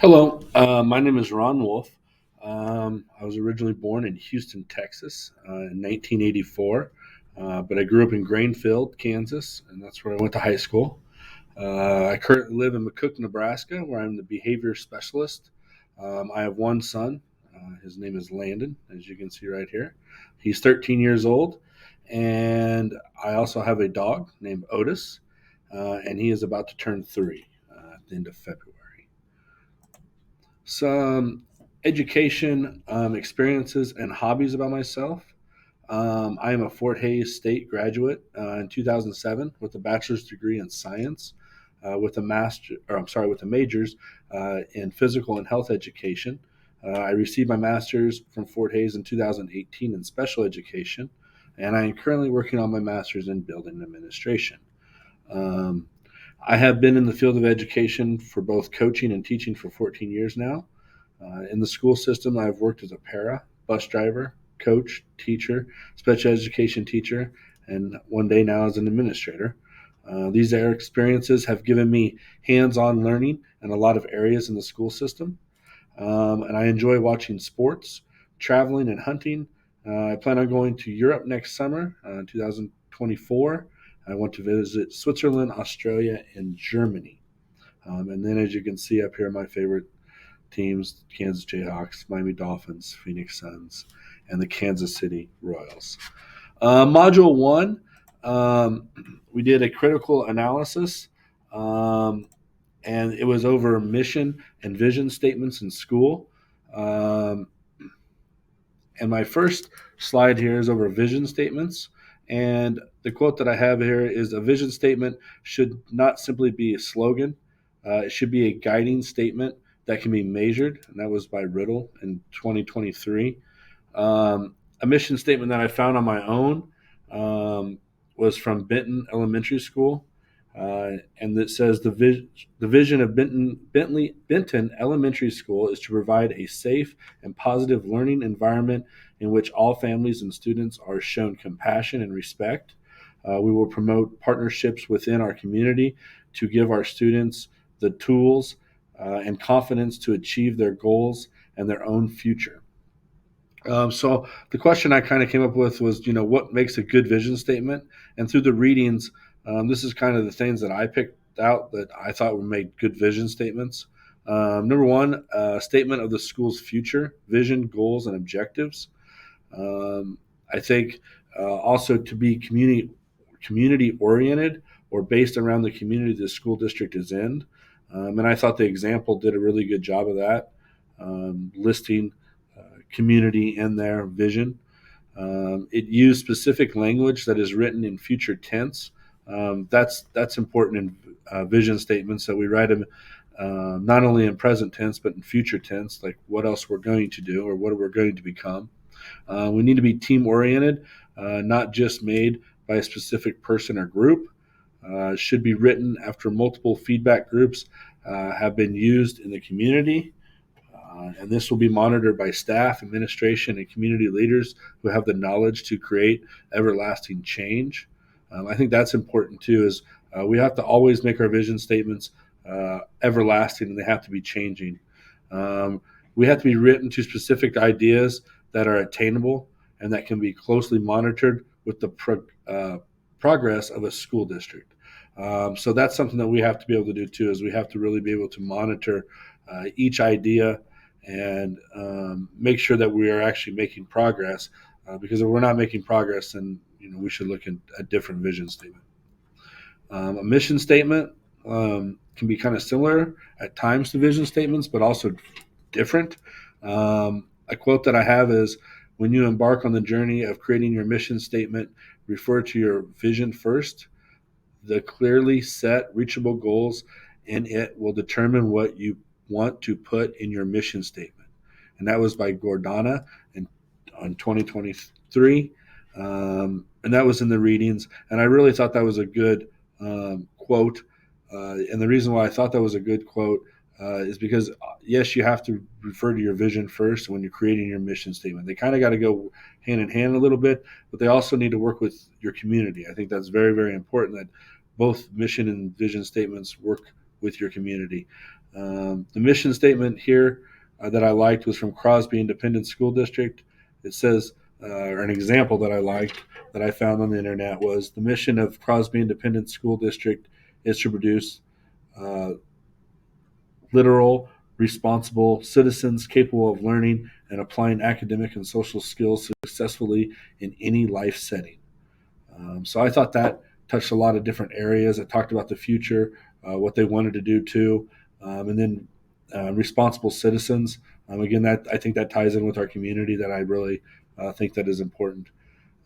Hello, my name is Ron Wolf. I was originally born in Houston, Texas, in 1984, but I grew up in Grainfield, Kansas, and that's where I went to high school. I currently live in McCook, Nebraska, where I'm the behavior specialist. I have one son. His name is Landon, as you can see right here. He's 13 years old, and I also have a dog named Otis, and he is about to turn 3 at the end of February. Some education experiences and hobbies about myself. I am a Fort Hays State graduate in 2007 with a bachelor's degree in science, with a majors in physical and health education. I received my master's from Fort Hays in 2018 in special education, and I am currently working on my master's in building administration. Um, I have been in the field of education for both coaching and teaching for 14 years now. In the school system, I've worked as a para, bus driver, coach, teacher, special education teacher, and one day now as an administrator. These experiences have given me hands on learning in a lot of areas in the school system. And I enjoy watching sports, traveling, and hunting. I plan on going to Europe next summer, 2024. I want to visit Switzerland, Australia, and Germany. And then, as you can see up here, my favorite teams: Kansas Jayhawks, Miami Dolphins, Phoenix Suns, and the Kansas City Royals. Module one, um, we did a critical analysis, um, and it was over mission and vision statements in school. Um, and my first slide here is over vision statements. And the quote that I have here is: a vision statement should not simply be a slogan, it should be a guiding statement that can be measured. And that was by Riddle in 2023. A mission statement that I found on my own um, was from Benton Elementary School. And it says the vision of Benton Elementary School is to provide a safe and positive learning environment in which all families and students are shown compassion and respect. We will promote partnerships within our community to give our students the tools and confidence to achieve their goals and their own future. So the question I kind of came up with was, what makes a good vision statement? And through the readings, this is kind of the things that I picked out that I thought would make good vision statements. Number one, statement of the school's future, vision, goals, and objectives. I think also to be community oriented or based around the community the school district is in. And I thought the example did a really good job of that, listing community in their vision. It used specific language that is written in future tense. That's important in vision statements that we write them not only in present tense but in future tense, like what else we're going to do or what we're going to become. We need to be team oriented, not just made by a specific person or group. Should be written after multiple feedback groups have been used in the community. And this will be monitored by staff, administration, and community leaders who have the knowledge to create everlasting change. I think that's important too. Is we have to always make our vision statements everlasting, and they have to be changing. Um, we have to be written to specific ideas that are attainable and that can be closely monitored with the progress of a school district. So that's something that we have to be able to do too. Is we have to really be able to monitor each idea and make sure that we are actually making progress. Because if we're not making progress, then we should look at a different vision statement. A mission statement can be kind of similar at times to vision statements, but also different. A quote that I have is: "When you embark on the journey of creating your mission statement, refer to your vision first. The clearly set, reachable goals in it will determine what you want to put in your mission statement." And that was by Gordana on 2023. And that was in the readings. And I really thought that was a good quote. And the reason why I thought that was a good quote is because, yes, you have to refer to your vision first when you're creating your mission statement. They kind of got to go hand in hand a little bit, but they also need to work with your community. I think that's very, very important that both mission and vision statements work with your community. The mission statement here that I liked was from Crosby Independent School District. It says, or an example that I liked that I found on the internet was the mission of Crosby Independent School District is to produce uh, literal, responsible citizens capable of learning and applying academic and social skills successfully in any life setting. So I thought that touched a lot of different areas. It talked about the future, what they wanted to do too, and then responsible citizens. Again, that I think that ties in with our community. That I really think that is important.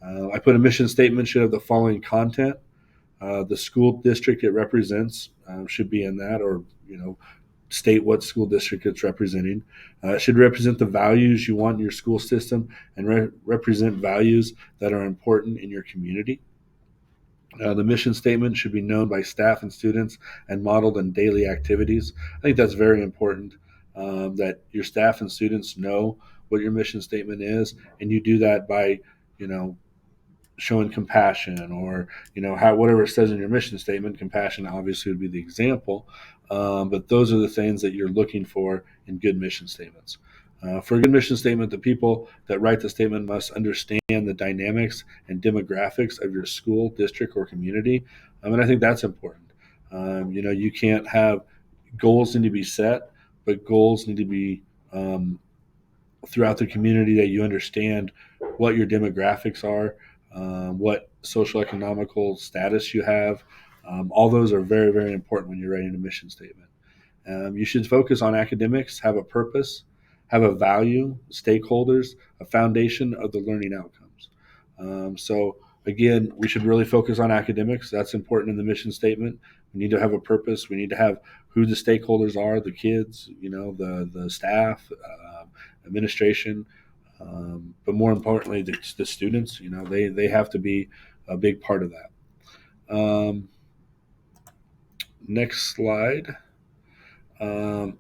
I put a mission statement should have the following content. The school district it represents should be in that, or state what school district it's representing. It should represent the values you want in your school system and represent values that are important in your community. The mission statement should be known by staff and students and modeled in daily activities. I think that's very important that your staff and students know what your mission statement is, and you do that by, you know, showing compassion, or how whatever it says in your mission statement. Compassion obviously would be the example, but those are the things that you're looking for in good mission statements. For a good mission statement, the people that write the statement must understand the dynamics and demographics of your school, district, or community. And I think that's important. You can't have goals need to be set, but goals need to be throughout the community, that you understand what your demographics are, what social economical status you have. All those are very, very important when you're writing a mission statement. You should focus on academics, have a purpose, have a value, stakeholders, a foundation of the learning outcomes. So again, we should really focus on academics. That's important in the mission statement. We need to have a purpose. We need to have who the stakeholders are, the kids, the staff, administration, but more importantly, the students. They have to be a big part of that. Next slide. Um,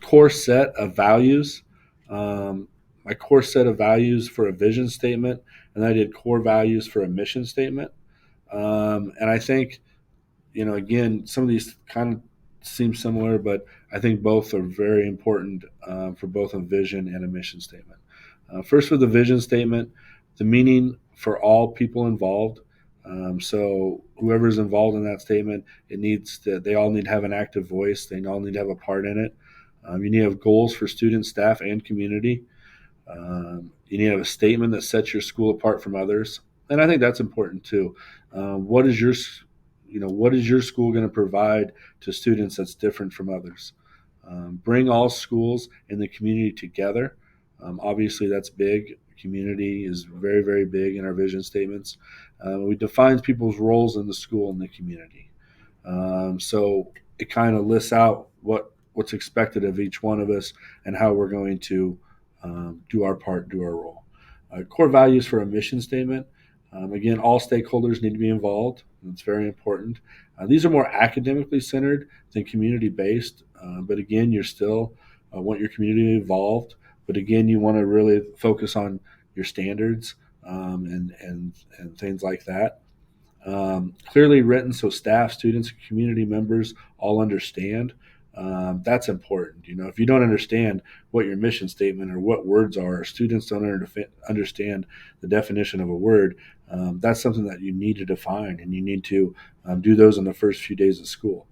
Core set of values. My core set of values for a vision statement, and I did core values for a mission statement. And I think, again, some of these kind of seem similar, but I think both are very important for both a vision and a mission statement. First, with the vision statement, the meaning for all people involved. So whoever's involved in that statement, they all need to have an active voice. They all need to have a part in it. You need to have goals for students, staff, and community. You need to have a statement that sets your school apart from others, and I think that's important too. What is your school going to provide to students that's different from others? Bring all schools in the community together. Obviously, that's big. Community is very, very big in our vision statements. We define people's roles in the school and the community. So it kind of lists out what's expected of each one of us and how we're going to do our part, do our role. Core values for a mission statement. Again, all stakeholders need to be involved. It's very important. These are more academically centered than community based, but again, you're still want your community involved. But again, you want to really focus on your standards and things like that. Clearly written so staff, students, and community members all understand. That's important. If you don't understand what your mission statement or what words are, or students don't understand the definition of a word, that's something that you need to define, and you need to do those in the first few days of school.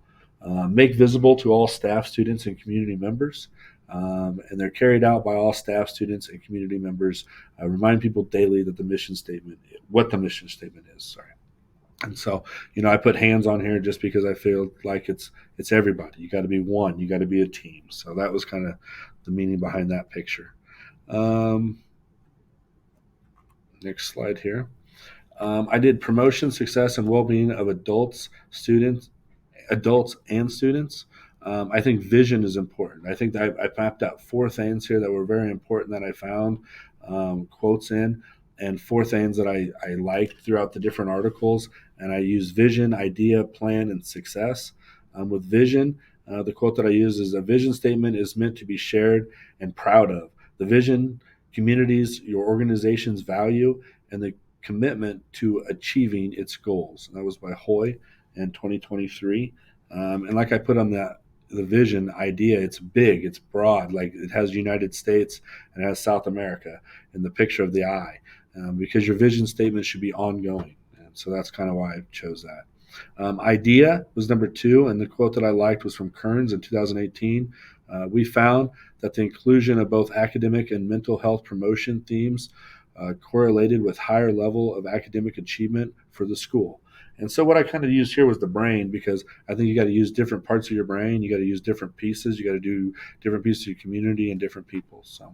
Make visible to all staff, students, and community members. And they're carried out by all staff, students, and community members. Remind people daily that what the mission statement is. Sorry. And so, I put hands on here just because I feel like it's everybody. You got to be one. You got to be a team. So that was kind of the meaning behind that picture. Um, Next slide here. I did promotion, success, and well-being of adults and students. I think vision is important. I think that I mapped out four things here that were very important that I found quotes in, and four things that I liked throughout the different articles. And I use vision, idea, plan, and success. With vision, the quote that I use is: a vision statement is meant to be shared and proud of. The vision communities your organization's value and the commitment to achieving its goals. And that was by Hoy in 2023. And like I put on the vision idea, it's big, it's broad, like it has United States and it has South America in the picture of the eye, because your vision statement should be ongoing. And so that's kind of why I chose that. Idea was number two, and the quote that I liked was from Kearns in 2018. We found that the inclusion of both academic and mental health promotion themes correlated with higher level of academic achievement for the school. And so what I kind of used here was the brain, because I think you got to use different parts of your brain. You got to use different pieces. You got to do different pieces of your community and different people. So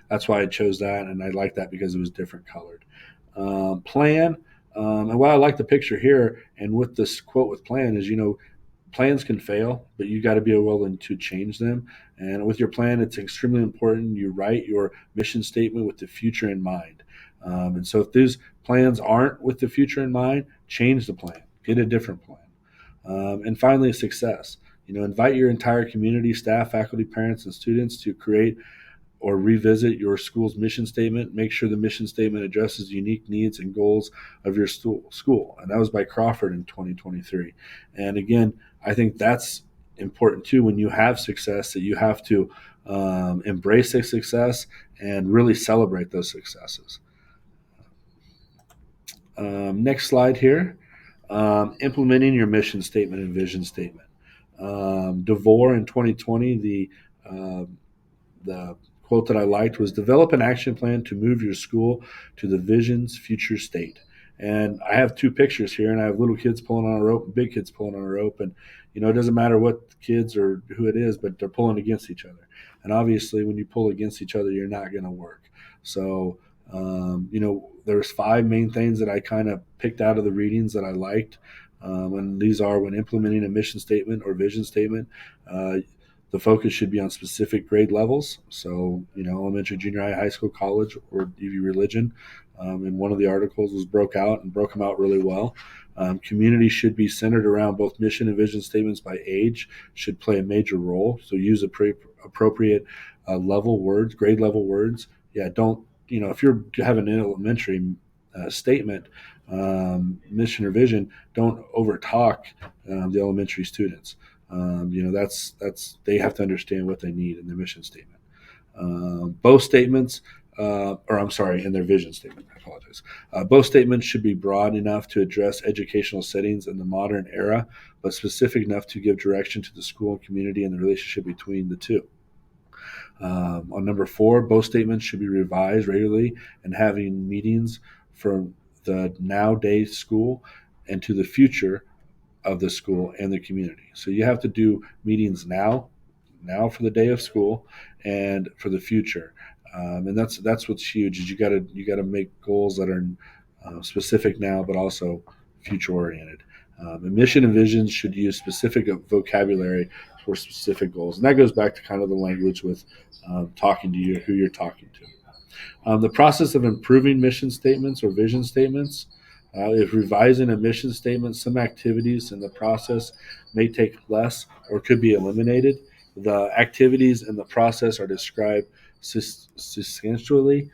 that's why I chose that, and I like that because it was different colored. Plan, and why I like the picture here, and with this quote with plan is, plans can fail, but you got to be willing to change them. And with your plan, it's extremely important you write your mission statement with the future in mind. And so if these plans aren't with the future in mind, change the plan, get a different plan. And finally, success. Invite your entire community, staff, faculty, parents, and students to create or revisit your school's mission statement. Make sure the mission statement addresses the unique needs and goals of your school. And that was by Crawford in 2023. And again, I think that's important too. When you have success, that you have to embrace the success and really celebrate those successes. Next slide here. Implementing your mission statement and vision statement. DeVore in 2020, the quote that I liked was, develop an action plan to move your school to the vision's future state. And I have two pictures here, and I have little kids pulling on a rope and big kids pulling on a rope. And, it doesn't matter what kids or who it is, but they're pulling against each other. And obviously, when you pull against each other, you're not going to work. So, there's five main things that I kind of picked out of the readings that I liked. And these are: when implementing a mission statement or vision statement, the focus should be on specific grade levels. So, elementary, junior high, high school, college, or EV religion. And one of the articles was broke them out really well. Community should be centered around both mission and vision statements by age, should play a major role. So use appropriate grade level words. Yeah, don't, if you're having an elementary statement, mission or vision, don't overtalk the elementary students. That's they have to understand what they need in their mission statement. Both statements, in their vision statement. I apologize. Both statements should be broad enough to address educational settings in the modern era, but specific enough to give direction to the school and community and the relationship between the two. On number 4, both statements should be revised regularly and having meetings from the nowadays school and to the future of the school and the community. So you have to do meetings now for the day of school and for the future. And that's what's huge, is you gotta make goals that are specific now, but also future oriented. And mission and visions should use specific vocabulary for specific goals, and that goes back to kind of the language with talking to you, who you're talking to. The process of improving mission statements or vision statements. If revising a mission statement, some activities in the process may take less or could be eliminated. The activities in the process are described succinctly.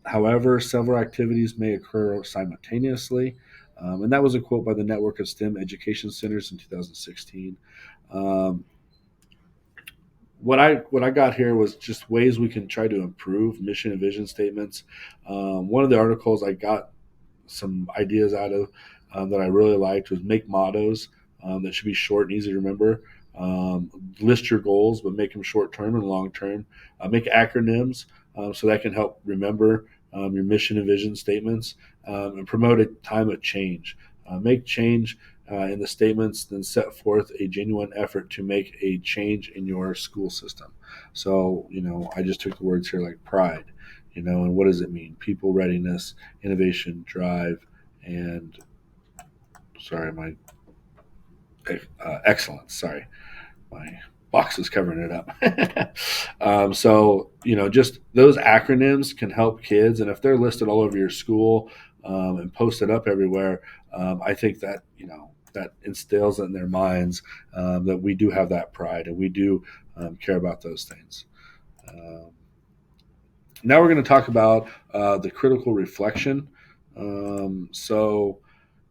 However, several activities may occur simultaneously. And that was a quote by the Network of STEM Education Centers in 2016. What I got here was just ways we can try to improve mission and vision statements. One of the articles I got some ideas out of that I really liked was make mottos that should be short and easy to remember. List your goals, but make them short term and long term. Make acronyms so that can help remember your mission and vision statements, and promote a time of change. Make change in the statements, then set forth a genuine effort to make a change in your school system. So, I just took the words here like pride, and what does it mean? People, readiness, innovation, drive, and excellence. Sorry, my box is covering it up. So, just those acronyms can help kids. And if they're listed all over your school and posted up everywhere, I think that, that instills in their minds that we do have that pride and we do care about those things. Now we're going to talk about the critical reflection. So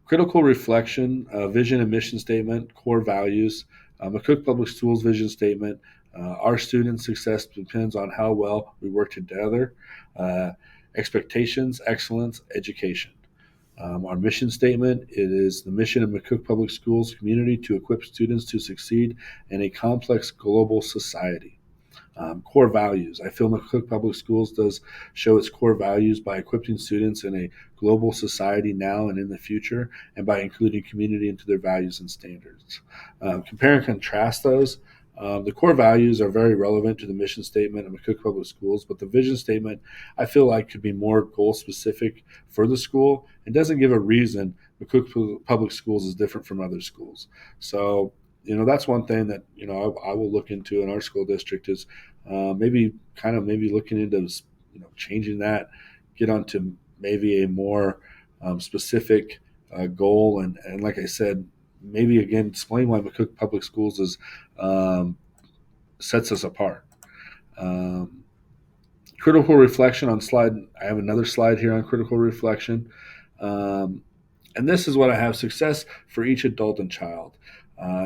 critical reflection, vision and mission statement, core values. McCook Public Schools vision statement: our students' success depends on how well we work together. Uh, Expectations, excellence, education. Our mission statement: it is the mission of McCook Public Schools community to equip students to succeed in a complex global society. Core values: I feel McCook Public Schools does show its core values by equipping students in a global society now and in the future, and by including community into their values and standards. Compare and contrast those. The core values are very relevant to the mission statement of McCook Public Schools, but the vision statement I feel like could be more goal specific for the school and doesn't give a reason McCook Public Schools is different from other schools. So, that's one thing that I will look into in our school district is maybe looking into changing that, get onto maybe a more specific goal, and like I said, maybe again explain why McCook Public Schools is um, sets us apart. Um, Critical reflection on slide. I have another slide here on critical reflection. Um, and this is what I have: success for each adult and child.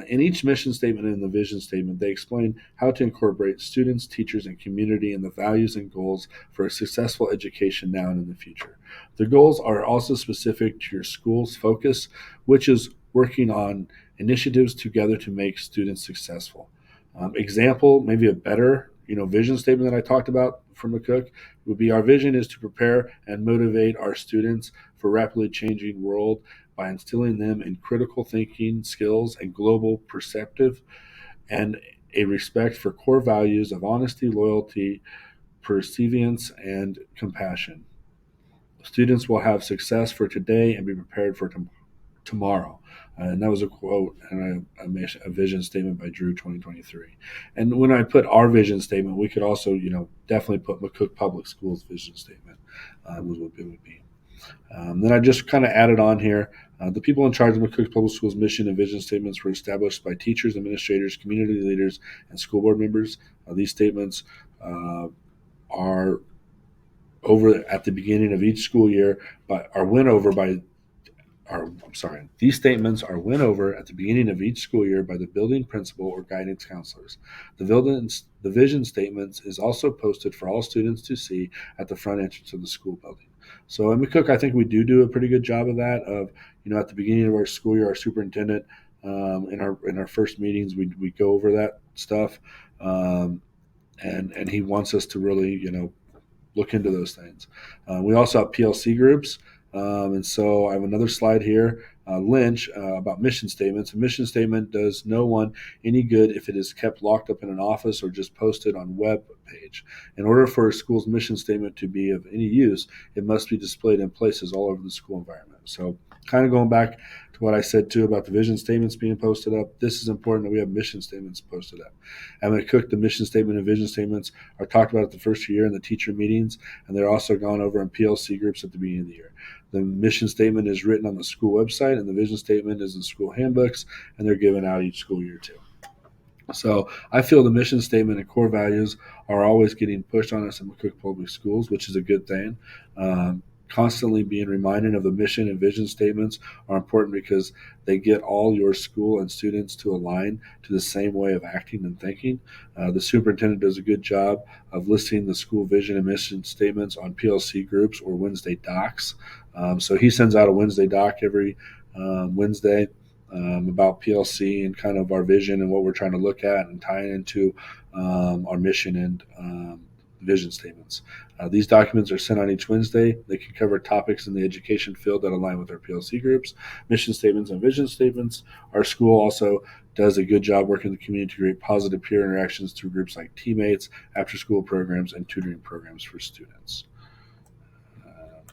In each mission statement and the vision statement, they explain how to incorporate students, teachers, and community in the values and goals for a successful education now and in the future. The goals are also specific to your school's focus, which is working on initiatives together to make students successful. Example, maybe a better vision statement that I talked about from McCook would be: our vision is to prepare and motivate our students for a rapidly changing world by instilling them in critical thinking skills and global perspective, and a respect for core values of honesty, loyalty, perseverance, and compassion. Students will have success for today and be prepared for tomorrow. And that was a quote and a vision statement by Drew 2023. And when I put our vision statement, we could also, definitely put McCook Public Schools vision statement was what it would be. Then I just kind of added on here. The people in charge of McCook Public Schools mission and vision statements were established by teachers, administrators, community leaders, and school board members. These statements are over at the beginning of each school year, but are went over by these statements are went over at the beginning of each school year by the building principal or guidance counselors. The vision statements is also posted for all students to see at the front entrance of the school building. So in McCook, I think we do a pretty good job of that. Of at the beginning of our school year, our superintendent in our first meetings, we go over that stuff, and he wants us to really look into those things. We also have PLC groups. And so I have another slide here, Lynch, about mission statements. A mission statement does no one any good if it is kept locked up in an office or just posted on web page. In order for a school's mission statement to be of any use, it must be displayed in places all over the school environment. So kind of going back to what I said too about the vision statements being posted up, this is important that we have mission statements posted up. At McCook, the mission statement and vision statements are talked about at the first year in the teacher meetings, and they're also gone over in PLC groups at the beginning of the year. The mission statement is written on the school website, and the vision statement is in school handbooks, and they're given out each school year too. So I feel the mission statement and core values are always getting pushed on us in McCook Public Schools, which is a good thing. Constantly being reminded of the mission and vision statements are important because they get all your school and students to align to the same way of acting and thinking. The superintendent does a good job of listing the school vision and mission statements on PLC groups or Wednesday docs. So he sends out a Wednesday doc every Wednesday about PLC and kind of our vision and what we're trying to look at and tie it into our mission and vision statements. These documents are sent on each Wednesday. They can cover topics in the education field that align with our PLC groups, mission statements, and vision statements. Our school also does a good job working with the community to create positive peer interactions through groups like teammates, after-school programs, and tutoring programs for students.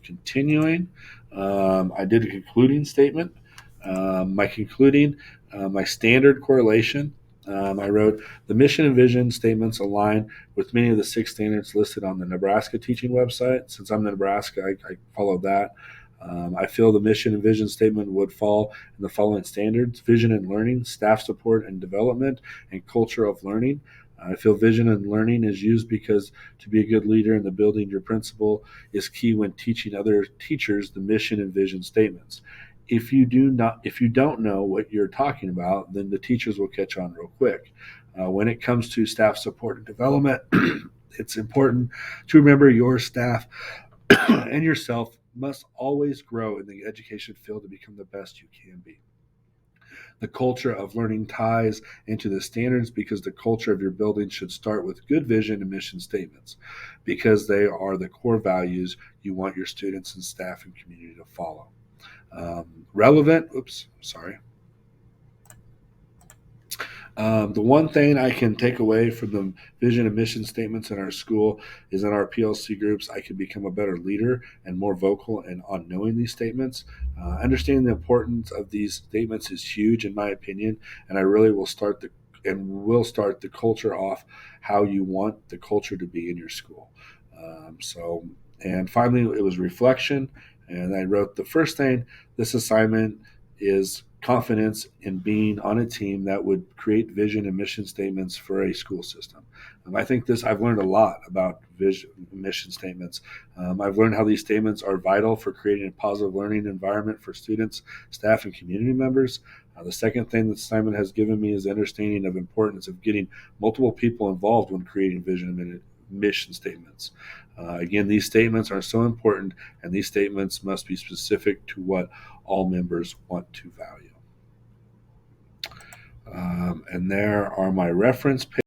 Continuing, I did a concluding statement. My standard correlation. I wrote the mission and vision statements align with many of the 6 standards listed on the Nebraska teaching website. Since I'm in Nebraska, I follow that. I feel the mission and vision statement would fall in the following standards: vision and learning, staff support and development, and culture of learning. I feel vision and learning is used because to be a good leader in the building, your principal is key when teaching other teachers the mission and vision statements. if you don't know what you're talking about, then the teachers will catch on real quick. When it comes to staff support and development, it's important to remember your staff and yourself must always grow in the education field to become the best you can be. The culture of learning ties into the standards because the culture of your building should start with good vision and mission statements because they are the core values you want your students and staff and community to follow. Relevant, oops, sorry. The one thing I can take away from the vision and mission statements in our school is in our PLC groups, I can become a better leader and more vocal and on knowing these statements. Understanding the importance of these statements is huge, in my opinion, and I really will start the culture off how you want the culture to be in your school. And finally, it was reflection, and I wrote the first thing. This assignment is confidence in being on a team that would create vision and mission statements for a school system. I think I've learned a lot about vision and mission statements. I've learned how these statements are vital for creating a positive learning environment for students, staff, and community members. The second thing that Simon has given me is understanding of importance of getting multiple people involved when creating vision and mission statements. Again, these statements are so important, and these statements must be specific to what all members want to value. And there are my reference pages.